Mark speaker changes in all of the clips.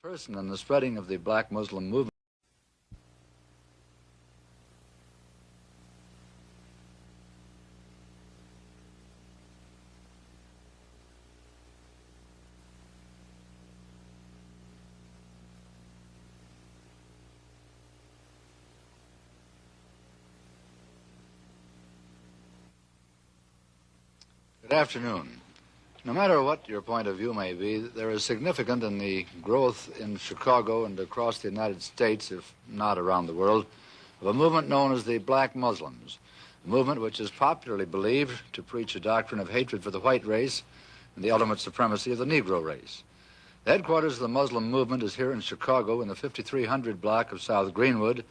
Speaker 1: person in the spreading of the black Muslim movement. Good afternoon. No matter what your point of view may be, there is significant in the growth in Chicago and across the United States, if not around the world, of a movement known as the Black Muslims, a movement which is popularly believed to preach a doctrine of hatred for the white race and the ultimate supremacy of the Negro race. The headquarters of the Muslim movement is here in Chicago in the 5300 block of South Greenwood,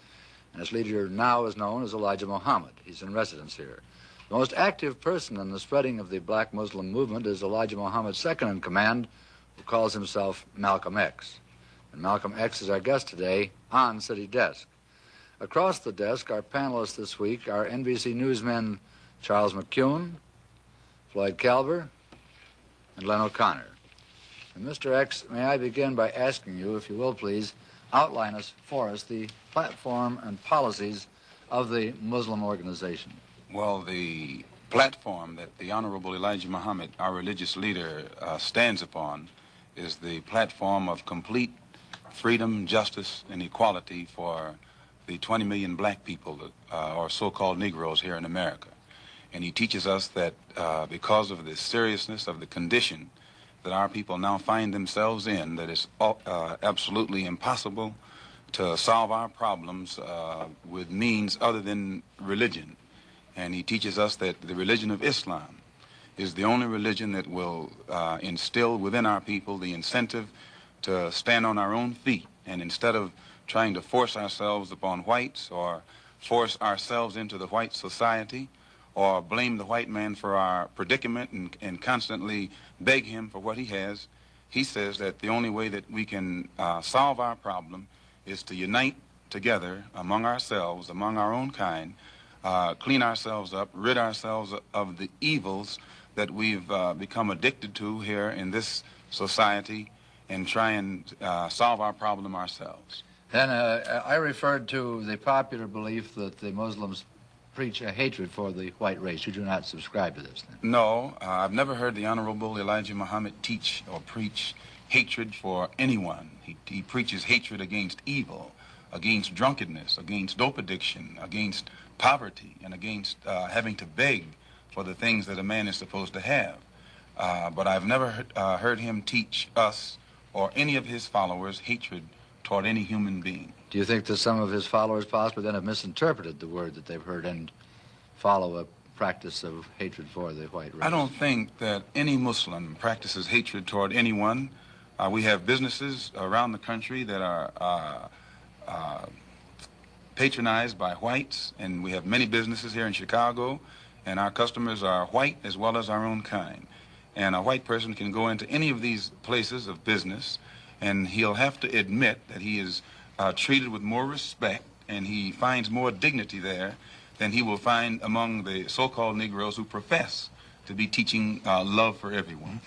Speaker 1: and its leader now is known as Elijah Muhammad. He's in residence here. The most active person in the spreading of the black Muslim movement is Elijah Muhammad's second-in-command, who calls himself Malcome X. And Malcome X is our guest today on City Desk. Across the desk, our panelists this week are NBC newsmen Charles McCune, Floyd Calver, and Len O'Connor. And Mr. X, may I begin by asking you, if you will please, outline for us the platform and policies of the Muslim organization.
Speaker 2: Well, the platform that the Honorable Elijah Muhammad, our religious leader, stands upon is the platform of complete freedom, justice, and equality for the 20 million black people, or so-called Negroes here in America. And he teaches us that because of the seriousness of the condition that our people now find themselves in, that it's absolutely impossible to solve our problems with means other than religion. And he teaches us that the religion of Islam is the only religion that will instill within our people the incentive to stand on our own feet. And instead of trying to force ourselves upon whites or force ourselves into the white society or blame the white man for our predicament and constantly beg him for what he has, he says that the only way that we can solve our problem is to unite together among ourselves, among our own kind, clean ourselves up, rid ourselves of the evils that we've become addicted to here in this society, and try and solve our problem ourselves.
Speaker 1: And I referred to the popular belief that the Muslims preach a hatred for the white race. You do not subscribe to this, then?
Speaker 2: No, I've never heard the Honorable Elijah Muhammad teach or preach hatred for anyone. He preaches hatred against evil, against drunkenness, against dope addiction, against poverty, and against having to beg for the things that a man is supposed to have. But I've never heard him teach us or any of his followers hatred toward any human being.
Speaker 1: Do you think that some of his followers possibly then have misinterpreted the word that they've heard and follow a practice of hatred for the white race?
Speaker 2: I don't think that any Muslim practices hatred toward anyone. We have businesses around the country that are patronized by whites, and we have many businesses here in Chicago, and our customers are white as well as our own kind. And a white person can go into any of these places of business, and he'll have to admit that he is treated with more respect, and he finds more dignity there than he will find among the so-called Negroes who profess to be teaching love for everyone.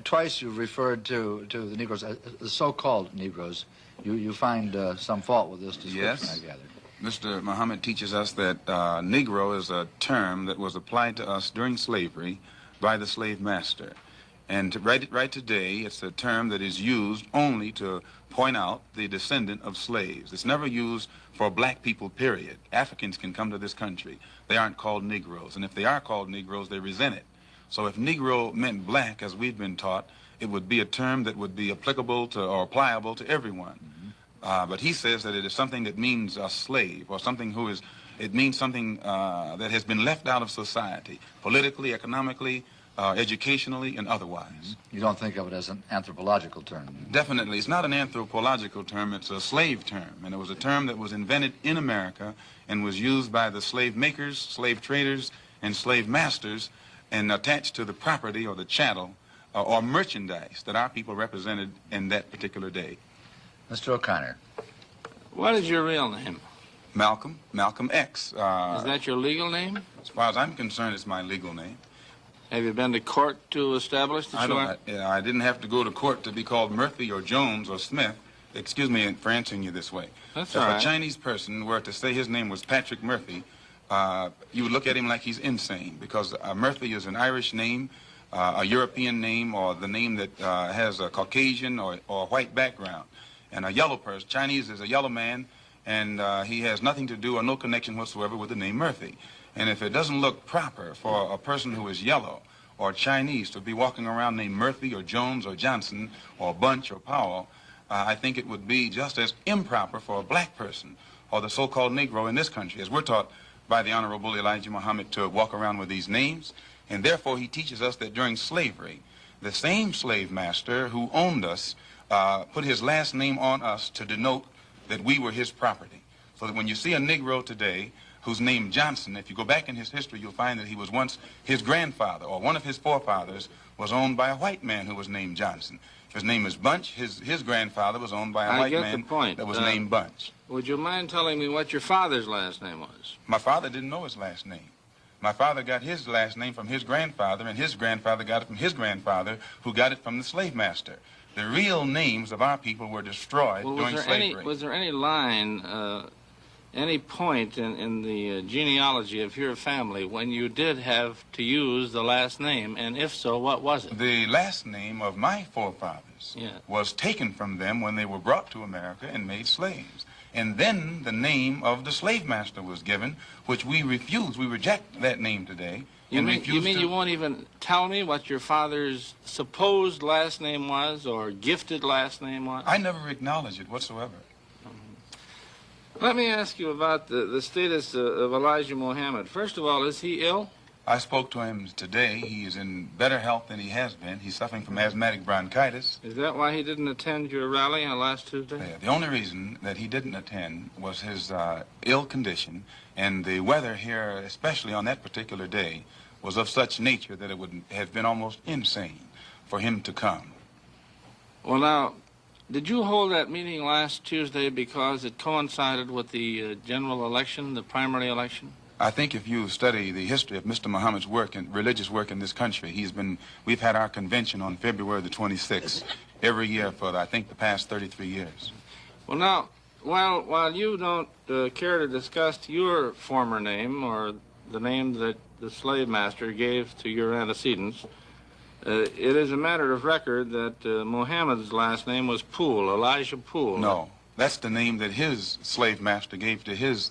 Speaker 1: Twice you've referred to the Negroes, the so-called Negroes. You find some fault with this description,
Speaker 2: yes.
Speaker 1: I gather.
Speaker 2: Mr. Muhammad teaches us that Negro is a term that was applied to us during slavery by the slave master. And right today, it's a term that is used only to point out the descendant of slaves. It's never used for black people, period. Africans can come to this country. They aren't called Negroes. And if they are called Negroes, they resent it. So if Negro meant black, as we've been taught, it would be a term that would be applicable to or pliable to everyone. But he says that it is something that means a slave, or something who is, it means something that has been left out of society, politically, economically, educationally, and otherwise.
Speaker 1: You don't think of it as an anthropological term?
Speaker 2: Definitely. It's not an anthropological term, it's a slave term. And it was a term that was invented in America and was used by the slave makers, slave traders, and slave masters, and attached to the property or the chattel or merchandise that our people represented in that particular day.
Speaker 1: Mr. O'Connor.
Speaker 3: What is your real name?
Speaker 2: Malcome X.
Speaker 3: Is that your legal name?
Speaker 2: As far as I'm concerned, it's my legal name.
Speaker 3: Have you been to court to establish that you are?
Speaker 2: I didn't have to go to court to be called Murphy or Jones or Smith. excuse me for answering you this way.
Speaker 3: That's
Speaker 2: If
Speaker 3: all
Speaker 2: a
Speaker 3: right.
Speaker 2: Chinese person were to say his name was Patrick Murphy, you would look at him like he's insane, because Murphy is an Irish name, a European name, or the name that has a Caucasian or white background. And a yellow person, Chinese is a yellow man, and he has nothing to do or no connection whatsoever with the name Murphy. And if it doesn't look proper for a person who is yellow or Chinese to be walking around named Murphy or Jones or Johnson or Bunch or Powell, I think it would be just as improper for a black person or the so-called Negro in this country, as we're taught by the Honorable Elijah Muhammad, to walk around with these names. And therefore he teaches us that during slavery, the same slave master who owned us put his last name on us to denote that we were his property. So that when you see a Negro today who's named Johnson, if you go back in his history, you'll find that he was once, his grandfather or one of his forefathers was owned by a white man who was named Johnson. If his name is Bunch, his grandfather was owned by a white man that was named Bunch.
Speaker 3: Would you mind telling me what your father's last name was?
Speaker 2: My father didn't know his last name. My father got his last name from his grandfather, and his grandfather got it from his grandfather, who got it from the slave master. The real names of our people were destroyed during slavery.
Speaker 3: Was there any line, any point in the genealogy of your family when you did have to use the last name, and if so, what was it?
Speaker 2: The last name of my forefathers was taken from them when they were brought to America and made slaves. And then the name of the slave master was given, which we refuse. We reject that name today.
Speaker 3: You mean you won't even tell me what your father's supposed last name was or gifted last name was?
Speaker 2: I never acknowledge it whatsoever.
Speaker 3: Let me ask you about the status of Elijah Muhammad. First of all, is he ill?
Speaker 2: I spoke to him today. He is in better health than he has been. He's suffering from asthmatic bronchitis.
Speaker 3: Is that why he didn't attend your rally on last Tuesday?
Speaker 2: Yeah, the only reason that he didn't attend was his ill condition, and the weather here, especially on that particular day, was of such nature that it would have been almost insane for him to come.
Speaker 3: Well, now, did you hold that meeting last Tuesday because it coincided with the general election, the primary election?
Speaker 2: I think if you study the history of Mr. Muhammad's work and religious work in this country, we've had our convention on February the 26th every year for, I think, the past 33 years.
Speaker 3: Well, now, while you don't care to discuss your former name or the name that the slave master gave to your antecedents, it is a matter of record that Muhammad's last name was Poole, Elijah Poole.
Speaker 2: No, that's the name that his slave master gave to his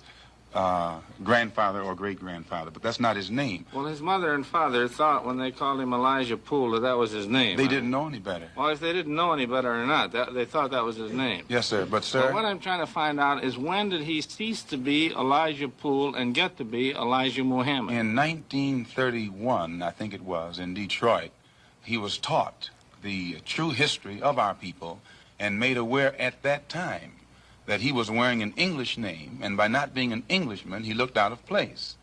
Speaker 2: grandfather or great-grandfather, but that's not his name.
Speaker 3: Well, his mother and father thought when they called him Elijah Poole that was his name.
Speaker 2: They didn't know any better.
Speaker 3: Well, if they didn't know any better or not, they thought that was his name.
Speaker 2: Yes, sir, but sir...
Speaker 3: So what I'm trying to find out is when did he cease to be Elijah Poole and get to be Elijah Muhammad?
Speaker 2: In 1931, I think it was, in Detroit, he was taught the true history of our people and made aware at that time that he was wearing an English name, and by not being an Englishman, he looked out of place.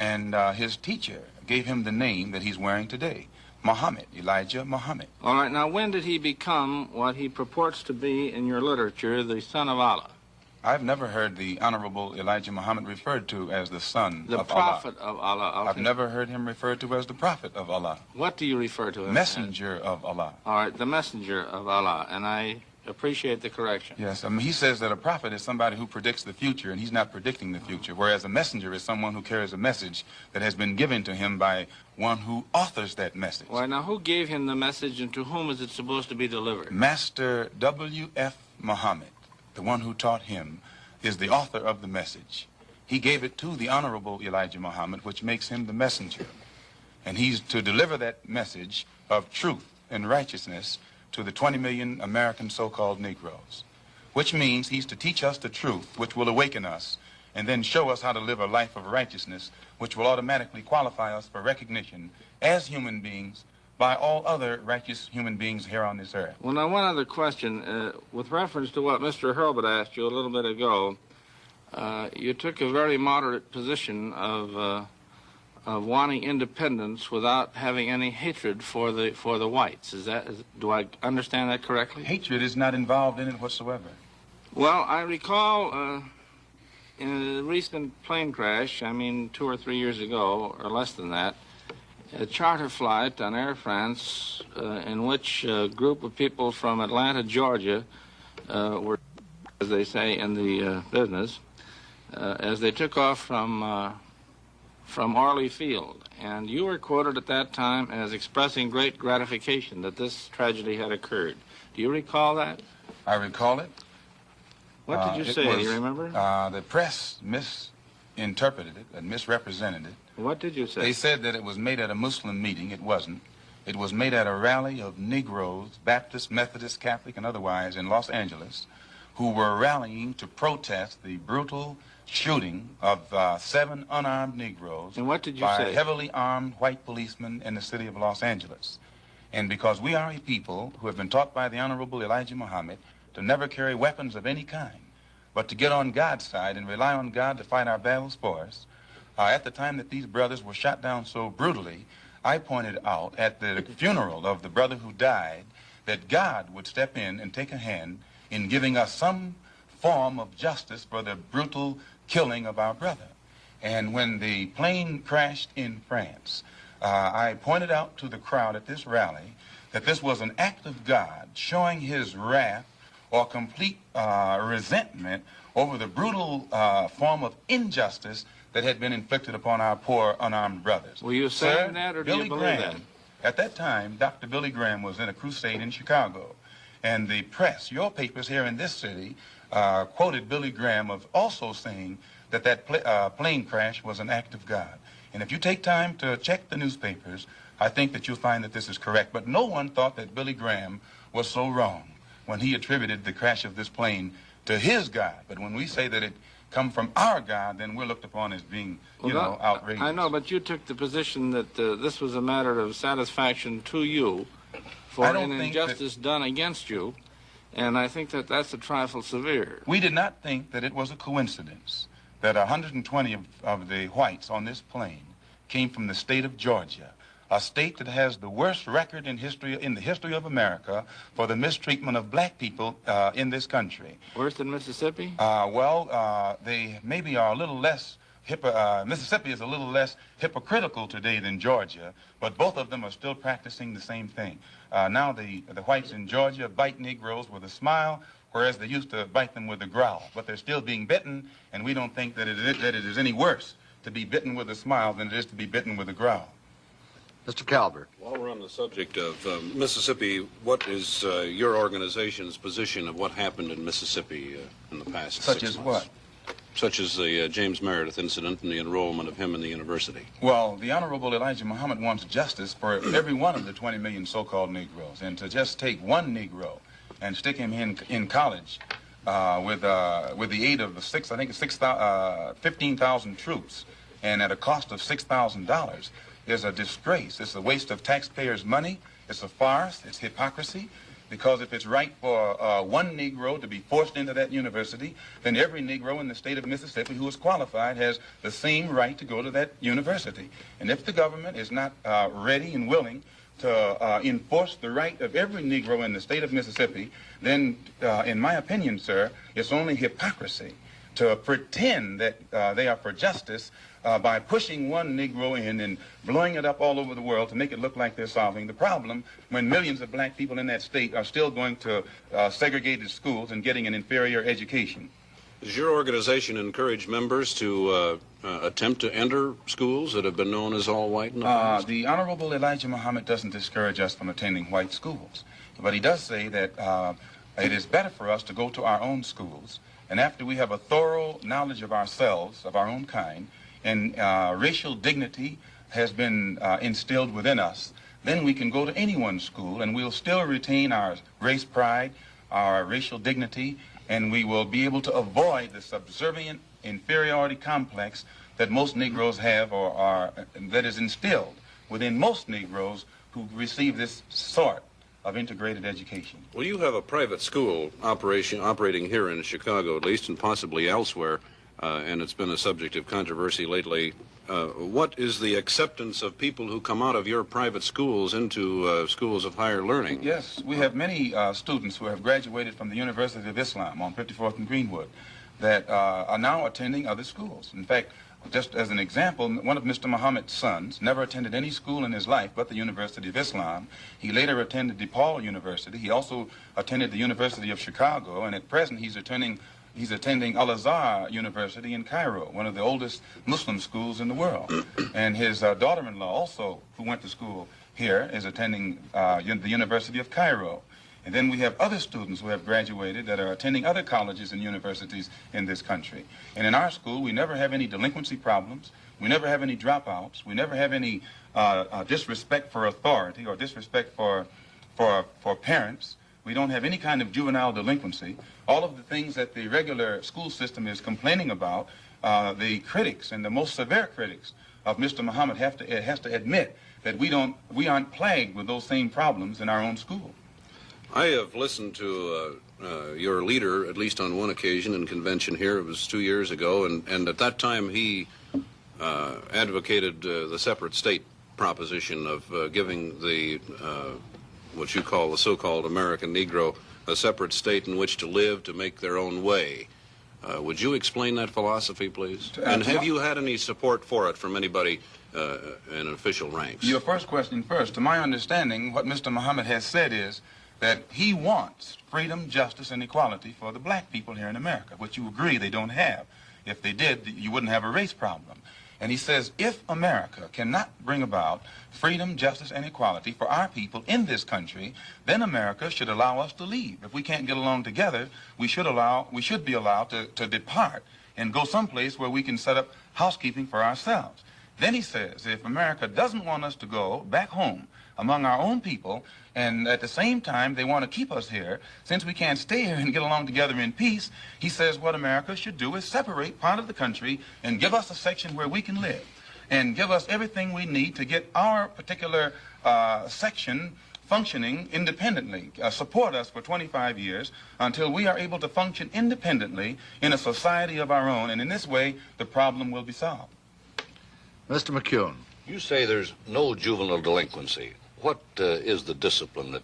Speaker 2: And his teacher gave him the name that he's wearing today, Muhammad, Elijah Muhammad.
Speaker 3: All right, now when did he become what he purports to be in your literature, the son of Allah?
Speaker 2: I've never heard the Honorable Elijah Muhammad referred to as the son of Allah.
Speaker 3: The prophet of Allah.
Speaker 2: I've never heard him referred to as the prophet of Allah.
Speaker 3: What do you refer to him
Speaker 2: Messenger of Allah.
Speaker 3: All right, the messenger of Allah, and I appreciate the correction.
Speaker 2: Yes, I mean, he says that a prophet is somebody who predicts the future, and he's not predicting the future, whereas a messenger is someone who carries a message that has been given to him by one who authors that message.
Speaker 3: Well, now, who gave him the message, and to whom is it supposed to be delivered?
Speaker 2: Master W.F. Muhammad, the one who taught him, is the author of the message. He gave it to the Honorable Elijah Muhammad, which makes him the messenger. And he's to deliver that message of truth and righteousness to the 20 million American so-called Negroes, which means he's to teach us the truth, which will awaken us, and then show us how to live a life of righteousness, which will automatically qualify us for recognition as human beings by all other righteous human beings here on this earth.
Speaker 3: Well, now, one other question. With reference to what Mr. Hurlbut asked you a little bit ago, you took a very moderate position of wanting independence without having any hatred for the whites. Do I understand that correctly?
Speaker 2: Hatred is not involved in it whatsoever.
Speaker 3: Well, I recall in a recent plane crash, 2 or 3 years ago, or less than that, a charter flight on Air France in which a group of people from Atlanta, Georgia, were, as they say in the business, as they took off from Orly Field. And you were quoted at that time as expressing great gratification that this tragedy had occurred. Do you recall that?
Speaker 2: I recall it.
Speaker 3: What did you say? Do you remember?
Speaker 2: The press misinterpreted it and misrepresented it.
Speaker 3: What did you say?
Speaker 2: They said that it was made at a Muslim meeting. It wasn't. It was made at a rally of Negroes, Baptist, Methodist, Catholic, and otherwise in Los Angeles, who were rallying to protest the brutal shooting of 7 unarmed Negroes
Speaker 3: and what did you
Speaker 2: by
Speaker 3: say?
Speaker 2: heavily armed white policemen in the city of Los Angeles. And because we are a people who have been taught by the Honorable Elijah Muhammad to never carry weapons of any kind, but to get on God's side and rely on God to fight our battles for us, at the time that these brothers were shot down so brutally, I pointed out at the funeral of the brother who died that God would step in and take a hand in giving us some form of justice for the brutal killing of our brother. And when the plane crashed in France, I pointed out to the crowd at this rally that this was an act of God showing his wrath or complete resentment over the brutal form of injustice that had been inflicted upon our poor unarmed brothers.
Speaker 3: Were you saying that, or do you believe that?
Speaker 2: At that time, Dr. Billy Graham was in a crusade in Chicago, and the press, your papers here in this city, quoted Billy Graham of also saying that plane crash was an act of God. And if you take time to check the newspapers, I think that you'll find that this is correct. But no one thought that Billy Graham was so wrong when he attributed the crash of this plane to his God. But when we say that it come from our God, then we're looked upon as being, outrageous.
Speaker 3: I know, but you took the position that this was a matter of satisfaction to you for an injustice done against you, and I think that that's a trifle severe.
Speaker 2: We did not think that it was a coincidence that 120 of the whites on this plane came from the state of Georgia, a state that has the worst record in the history of America for the mistreatment of black people in this country.
Speaker 3: Worse than Mississippi?
Speaker 2: They maybe are a little less, Mississippi is a little less hypocritical today than Georgia, but both of them are still practicing the same thing. Now the whites in Georgia bite Negroes with a smile, whereas they used to bite them with a growl. But they're still being bitten, and we don't think that it is any worse to be bitten with a smile than it is to be bitten with a growl.
Speaker 1: Mr. Calvert.
Speaker 4: While we're on the subject of Mississippi, what is your organization's position of what happened in Mississippi in the past 6 months?
Speaker 2: Such as what?
Speaker 4: Such as the James Meredith incident and the enrollment of him in the university.
Speaker 2: Well, the Honorable Elijah Muhammad wants justice for every one of the 20 million so-called Negroes. And to just take one Negro and stick him in college with the aid of 15,000 troops and at a cost of $6,000 is a disgrace. It's a waste of taxpayers' money. It's a farce. It's hypocrisy. Because if it's right for one Negro to be forced into that university, then every Negro in the state of Mississippi who is qualified has the same right to go to that university. And if the government is not ready and willing to enforce the right of every Negro in the state of Mississippi, then, in my opinion, sir, it's only hypocrisy to pretend that they are for justice by pushing one Negro in and blowing it up all over the world to make it look like they're solving the problem when millions of black people in that state are still going to segregated schools and getting an inferior education.
Speaker 4: Does your organization encourage members to attempt to enter schools that have been known as all white in the past?
Speaker 2: The Honorable Elijah Muhammad doesn't discourage us from attending white schools, but he does say that it is better for us to go to our own schools, and after we have a thorough knowledge of ourselves, of our own kind, and racial dignity has been instilled within us, then we can go to anyone's school and we'll still retain our race pride, our racial dignity, and we will be able to avoid the subservient inferiority complex that most Negroes have that is instilled within most Negroes who receive this sort of integrated education.
Speaker 4: Well, you have a private school operating here in Chicago, at least, and possibly elsewhere. And it's been a subject of controversy lately. What is the acceptance of people who come out of your private schools into schools of higher learning?
Speaker 2: Yes, we have many students who have graduated from the University of Islam on 54th and Greenwood that are now attending other schools. In fact, just as an example, one of Mr. Muhammad's sons never attended any school in his life but the University of Islam. He later attended DePaul University. He also attended the University of Chicago, and at present he's attending Al-Azhar University in Cairo, one of the oldest Muslim schools in the world. And his daughter-in-law also, who went to school here, is attending the University of Cairo. And then we have other students who have graduated that are attending other colleges and universities in this country. And in our school, we never have any delinquency problems. We never have any dropouts. We never have any disrespect for authority or disrespect for parents. We don't have any kind of juvenile delinquency. All of the things that the regular school system is complaining about, the critics and the most severe critics of Mr. Muhammad has to admit that we aren't plagued with those same problems in our own school.
Speaker 4: I have listened to your leader, at least on one occasion in convention here. It was 2 years ago, and at that time he advocated the separate state proposition of giving the what you call the so-called American Negro a separate state in which to live, to make their own way. Would you explain that philosophy, please? And have you had any support for it from anybody in official ranks?
Speaker 2: Your first question first. To my understanding, what Mr. Muhammad has said is that he wants freedom, justice, and equality for the black people here in America, which you agree they don't have. If they did, you wouldn't have a race problem. And he says, if America cannot bring about freedom, justice, and equality for our people in this country, then America should allow us to leave. If we can't get along together, we should be allowed to depart and go someplace where we can set up housekeeping for ourselves. Then he says, if America doesn't want us to go back home among our own people, and at the same time they want to keep us here, since we can't stay here and get along together in peace, he says what America should do is separate part of the country and give us a section where we can live, and give us everything we need to get our particular section functioning independently, support us for 25 years until we are able to function independently in a society of our own, and in this way the problem will be solved.
Speaker 1: Mr. McCune.
Speaker 5: You say there's no juvenile delinquency. What is the discipline that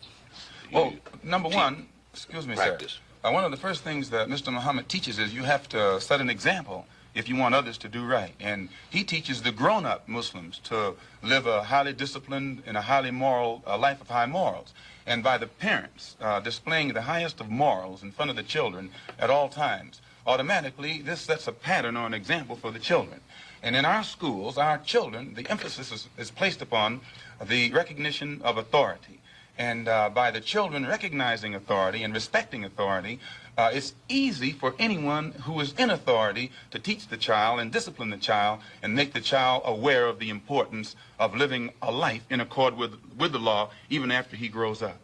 Speaker 5: you
Speaker 2: Well, number one, excuse me,
Speaker 5: practice?
Speaker 2: sir. One of the first things that Mr. Muhammad teaches is you have to set an example if you want others to do right. And he teaches the grown-up Muslims to live a highly disciplined and a highly moral life of high morals. And by the parents displaying the highest of morals in front of the children at all times, automatically this sets a pattern or an example for the children. And in our schools, our children, the emphasis is placed upon the recognition of authority. And by the children recognizing authority and respecting authority, it's easy for anyone who is in authority to teach the child and discipline the child and make the child aware of the importance of living a life in accord with the law even after he grows up.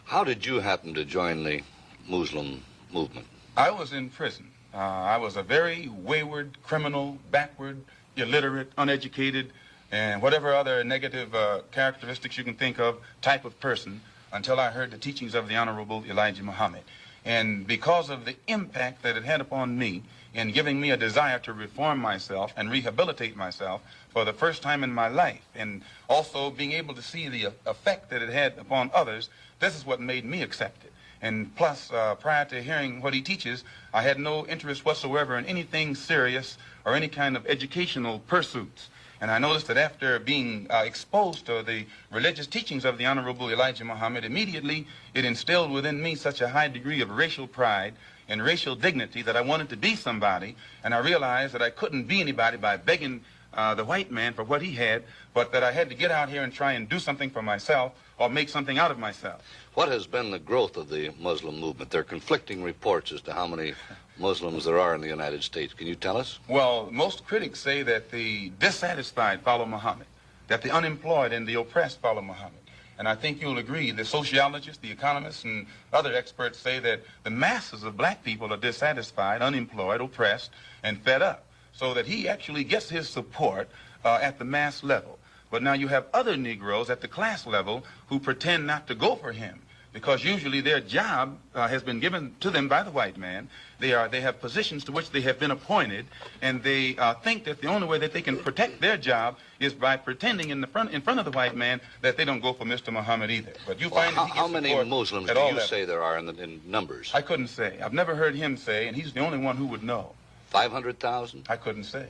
Speaker 5: How did you happen to join the Muslim movement?
Speaker 2: I was in prison. I was a very wayward, criminal, backward, illiterate, uneducated, and whatever other negative characteristics you can think of type of person until I heard the teachings of the Honorable Elijah Muhammad. And because of the impact that it had upon me in giving me a desire to reform myself and rehabilitate myself for the first time in my life, and also being able to see the effect that it had upon others, this is what made me accept it. And plus, prior to hearing what he teaches, I had no interest whatsoever in anything serious or any kind of educational pursuits. And I noticed that after being exposed to the religious teachings of the Honorable Elijah Muhammad, immediately it instilled within me such a high degree of racial pride and racial dignity that I wanted to be somebody. And I realized that I couldn't be anybody by begging the white man for what he had, but that I had to get out here and try and do something for myself or make something out of myself.
Speaker 5: What has been the growth of the Muslim movement? There are conflicting reports as to how many Muslims there are in the United States. Can you tell us?
Speaker 2: Well, most critics say that the dissatisfied follow Muhammad, that the unemployed and the oppressed follow Muhammad. And I think you'll agree, the sociologists, the economists, and other experts say that the masses of black people are dissatisfied, unemployed, oppressed, and fed up, so that he actually gets his support at the mass level. But now you have other Negroes at the class level who pretend not to go for him, because usually their job has been given to them by the white man. They have positions to which they have been appointed, and they think that the only way that they can protect their job is by pretending in front of the white man that they don't go for Mr. Muhammad either. But you find that he gets
Speaker 5: how many
Speaker 2: support
Speaker 5: Muslims
Speaker 2: at
Speaker 5: do
Speaker 2: all
Speaker 5: you
Speaker 2: levels.
Speaker 5: say there are in numbers?
Speaker 2: I couldn't say. I've never heard him say, and he's the only one who would know.
Speaker 5: 500,000?
Speaker 2: I couldn't say.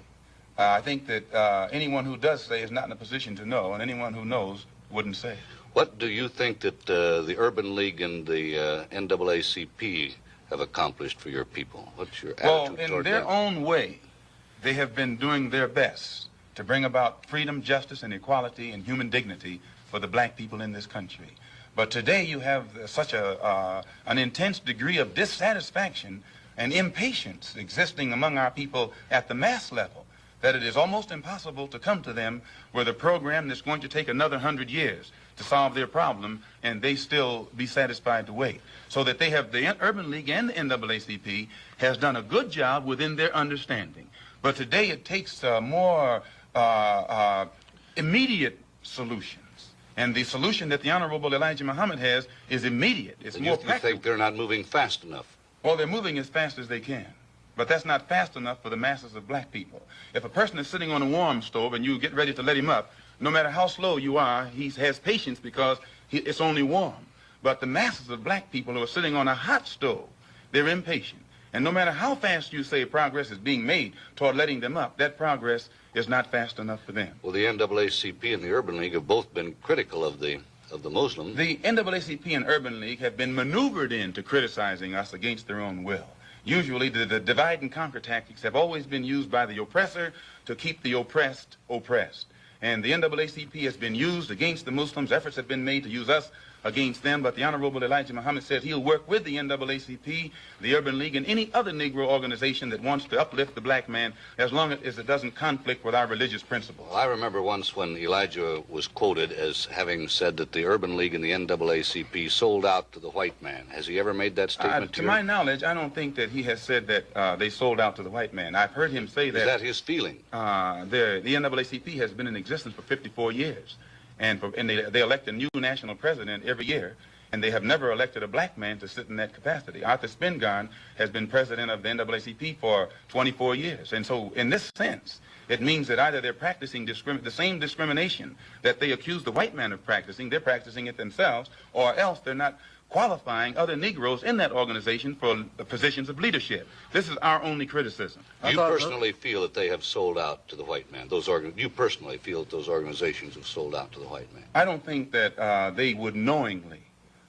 Speaker 2: I think that anyone who does say is not in a position to know, and anyone who knows wouldn't say.
Speaker 5: What do you think that the Urban League and the NAACP have accomplished for your people? What's your attitude
Speaker 2: in
Speaker 5: toward
Speaker 2: their
Speaker 5: them?
Speaker 2: own way, they have been doing their best to bring about freedom, justice, and equality and human dignity for the black people in this country. But today you have such an intense degree of dissatisfaction and impatience existing among our people at the mass level that it is almost impossible to come to them with a program that's going to take another 100 years to solve their problem, and they still be satisfied to wait. So that they have, the Urban League and the NAACP has done a good job within their understanding. But today it takes more immediate solutions. And the solution that the Honorable Elijah Muhammad has is immediate. It's more practical.
Speaker 5: You think they're not moving fast enough?
Speaker 2: Well, they're moving as fast as they can. But that's not fast enough for the masses of black people. If a person is sitting on a warm stove and you get ready to let him up, no matter how slow you are, he has patience because it's only warm. But the masses of black people who are sitting on a hot stove, they're impatient. And no matter how fast you say progress is being made toward letting them up, that progress is not fast enough for them.
Speaker 5: Well, the NAACP and the Urban League have both been critical of the Muslims.
Speaker 2: The NAACP and Urban League have been maneuvered into criticizing us against their own will. Usually the divide and conquer tactics have always been used by the oppressor to keep the oppressed oppressed. And the NAACP has been used against the Muslims. Efforts have been made to use us against them, but the Honorable Elijah Muhammad says he'll work with the NAACP, the Urban League, and any other Negro organization that wants to uplift the black man as long as it doesn't conflict with our religious principles.
Speaker 5: Well, I remember once when Elijah was quoted as having said that the Urban League and the NAACP sold out to the white man. Has he ever made that statement
Speaker 2: to my knowledge, I don't think that he has said that they sold out to the white man. I've heard him say that.
Speaker 5: Is that his feeling?
Speaker 2: The NAACP has been in existence for 54 years. And they elect a new national president every year, and they have never elected a black man to sit in that capacity. Arthur Spingarn has been president of the NAACP for 24 years. And so in this sense, it means that either they're practicing the same discrimination that they accuse the white man of practicing, they're practicing it themselves, or else they're not qualifying other Negroes in that organization for the positions of leadership. This is our only criticism.
Speaker 5: You personally feel that they have sold out to the white man? You personally feel that those organizations have sold out to the white man?
Speaker 2: I don't think that they would knowingly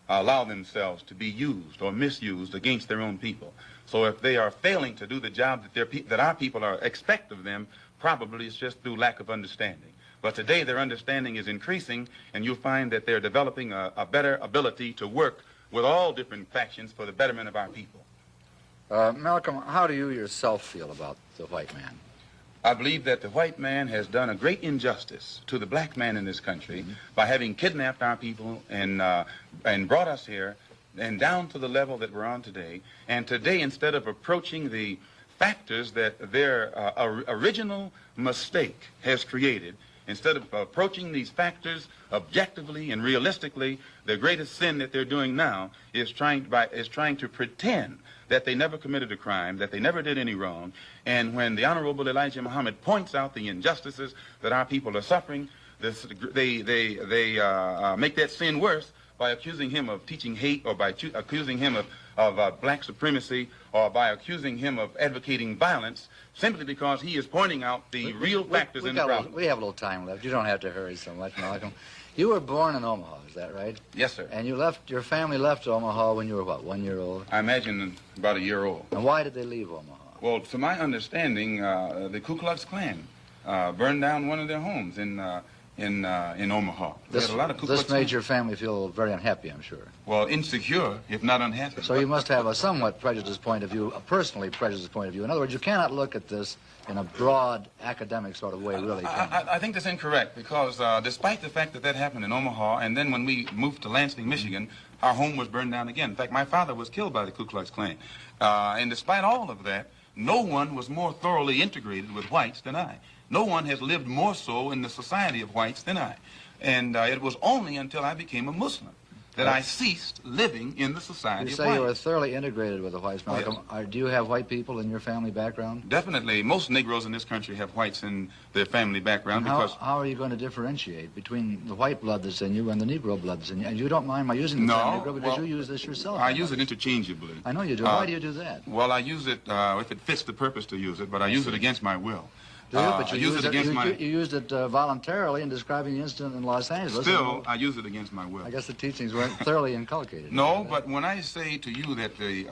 Speaker 2: allow themselves to be used or misused against their own people. So if they are failing to do the job that our people expect of them, probably it's just through lack of understanding. But today their understanding is increasing, and you'll find that they're developing a better ability to work with all different factions for the betterment of our people.
Speaker 1: Malcolm, how do you yourself feel about the white man?
Speaker 2: I believe that the white man has done a great injustice to the black man in this country by having kidnapped our people and brought us here and down to the level that we're on today. And today, instead of approaching the factors that their original mistake has created, instead of approaching these factors objectively and realistically, the greatest sin that they're doing now is trying to pretend that they never committed a crime, that they never did any wrong. And when the Honorable Elijah Muhammad points out the injustices that our people are suffering, they make that sin worse by accusing him of teaching hate, or by accusing him of black supremacy, or by accusing him of advocating violence, simply because he is pointing out the real factors in the problem.
Speaker 1: We have a little time left. You don't have to hurry so much, Malcolm. You were born in Omaha, is that right?
Speaker 2: Yes, sir.
Speaker 1: And your family left Omaha when you were, what, 1 year old?
Speaker 2: I imagine about a year old.
Speaker 1: And why did they leave Omaha?
Speaker 2: Well, to my understanding, the Ku Klux Klan burned down one of their homes in Omaha.
Speaker 1: This made your family feel very unhappy, I'm sure.
Speaker 2: Well, insecure, if not unhappy.
Speaker 1: So you must have a somewhat prejudiced point of view, a personally prejudiced point of view. In other words, you cannot look at this in a broad academic sort of way, really.
Speaker 2: I think that's incorrect, because despite the fact that happened in Omaha, and then when we moved to Lansing, Michigan, our home was burned down again. In fact, my father was killed by the Ku Klux Klan. And despite all of that, no one was more thoroughly integrated with whites than I. No one has lived more so in the society of whites than I. And it was only until I became a Muslim that I ceased living in the society of whites.
Speaker 1: You say you were thoroughly integrated with the whites, Malcolm. Yes. Do you have white people in your family background?
Speaker 2: Definitely. Most Negroes in this country have whites in their family background.
Speaker 1: How are you going to differentiate between the white blood that's in you and the Negro blood that's in you? And you don't mind my using the term Negro because you use this yourself.
Speaker 2: I use it interchangeably.
Speaker 1: I know you do. Why do you do that?
Speaker 2: Well, I use it if it fits the purpose to use it, but I use it against my will.
Speaker 1: Do you? But
Speaker 2: I use it against my...
Speaker 1: You used it voluntarily in describing the incident in Los Angeles.
Speaker 2: Still, I use it against my will.
Speaker 1: I guess the teachings weren't thoroughly inculcated.
Speaker 2: No, but when I say to you that the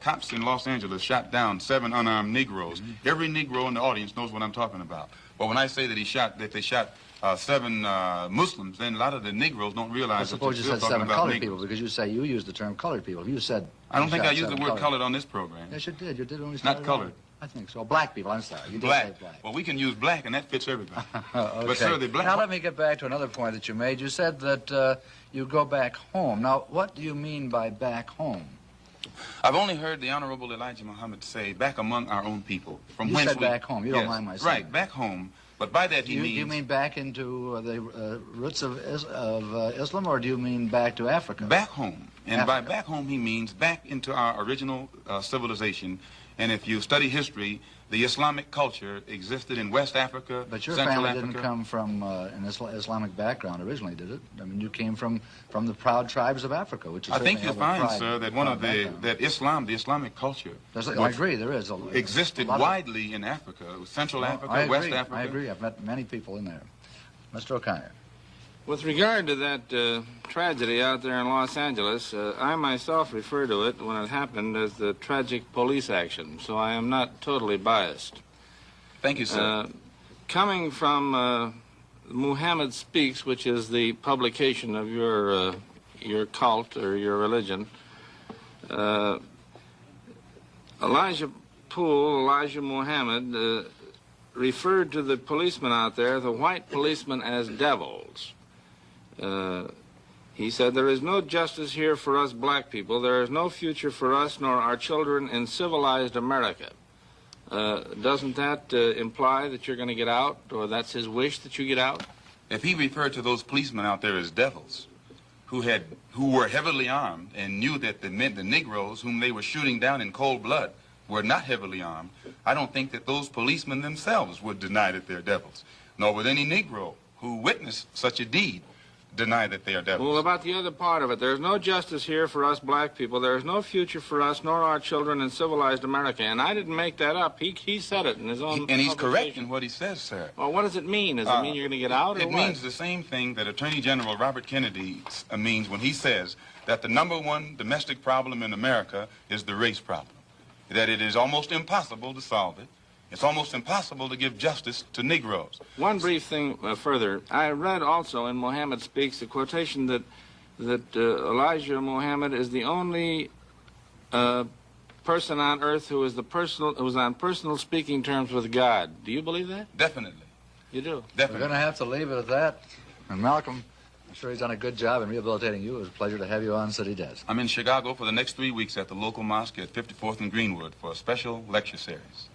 Speaker 2: cops in Los Angeles shot down 7 unarmed Negroes, every Negro in the audience knows what I'm talking about. But when I say that they shot 7 Muslims, then a lot of the Negroes don't realize that
Speaker 1: suppose you said 7 colored people, because you say you used the term colored people. If you said...
Speaker 2: I don't think I used the word colored on this program.
Speaker 1: Yes, you did. You did when we started.
Speaker 2: Not colored.
Speaker 1: I think so. Black people, I'm sorry. You did
Speaker 2: Black.
Speaker 1: say black.
Speaker 2: Well, we can use black, and that fits everybody.
Speaker 1: Okay.
Speaker 2: But, sir, the black...
Speaker 1: Now, let me get back to another point that you made. You said that you go back home. Now, what do you mean by back home?
Speaker 2: I've only heard the Honorable Elijah Muhammad say, back among our own people. From
Speaker 1: You
Speaker 2: whence
Speaker 1: said back home. You don't mind my saying
Speaker 2: Right,
Speaker 1: that.
Speaker 2: back home. But by that he means...
Speaker 1: Do you mean back into the roots of Islam, or do you mean back to Africa?
Speaker 2: Back home. And by
Speaker 1: Africa.
Speaker 2: back home, he means back into our original civilization. And if you study history, the Islamic culture existed in West Africa,
Speaker 1: But your
Speaker 2: Central
Speaker 1: family
Speaker 2: Africa.
Speaker 1: didn't come from an Islamic background originally, did it? I mean, you came from the proud tribes of Africa, which is
Speaker 2: I think
Speaker 1: certainly
Speaker 2: you'll
Speaker 1: have a
Speaker 2: find,
Speaker 1: pride-
Speaker 2: sir, that one of
Speaker 1: proud
Speaker 2: the
Speaker 1: background.
Speaker 2: the Islamic culture
Speaker 1: I agree, there is.
Speaker 2: existed
Speaker 1: a lot of-
Speaker 2: widely in Africa, Central Africa,
Speaker 1: I agree,
Speaker 2: West Africa.
Speaker 1: I agree. I've met many people in there. Mr. O'Connor.
Speaker 3: With regard to that tragedy out there in Los Angeles, I myself refer to it when it happened as the tragic police action, so I am not totally biased.
Speaker 2: Thank you, sir.
Speaker 3: Coming from Muhammad Speaks, which is the publication of your cult or your religion, Elijah Muhammad referred to the policemen out there, the white policemen, as devils. He said, there is no justice here for us black people. There is no future for us nor our children in civilized America. Doesn't that imply that you're going to get out, or that's his wish that you get out?
Speaker 2: If he referred to those policemen out there as devils, who were heavily armed and knew that the Negroes whom they were shooting down in cold blood were not heavily armed, I don't think that those policemen themselves would deny that they're devils, nor would any Negro who witnessed such a deed deny that they are devils.
Speaker 3: Well, about the other part of it, there's no justice here for us black people. There is no future for us nor our children in civilized America. And I didn't make that up. He said it in his own
Speaker 2: And he's correct
Speaker 3: publication.
Speaker 2: in what he says, sir.
Speaker 3: Well, what does it mean? Does it mean you're going to get out, or
Speaker 2: It
Speaker 3: what?
Speaker 2: means the same thing that Attorney General Robert Kennedy means when he says that the #1 domestic problem in America is the race problem, that it is almost impossible to solve it. It's almost impossible to give justice to Negroes.
Speaker 3: One brief thing further. I read also in Muhammad Speaks the quotation that Elijah Muhammad is the only person on earth who is on personal speaking terms with God. Do you believe that?
Speaker 2: Definitely.
Speaker 3: You do?
Speaker 1: We're
Speaker 2: Definitely.
Speaker 1: going to have to leave it at that. And Malcolm, I'm sure he's done a good job in rehabilitating you. It was a pleasure to have you on City Desk.
Speaker 2: I'm in Chicago for the next 3 weeks at the local mosque at 54th and Greenwood for a special lecture series.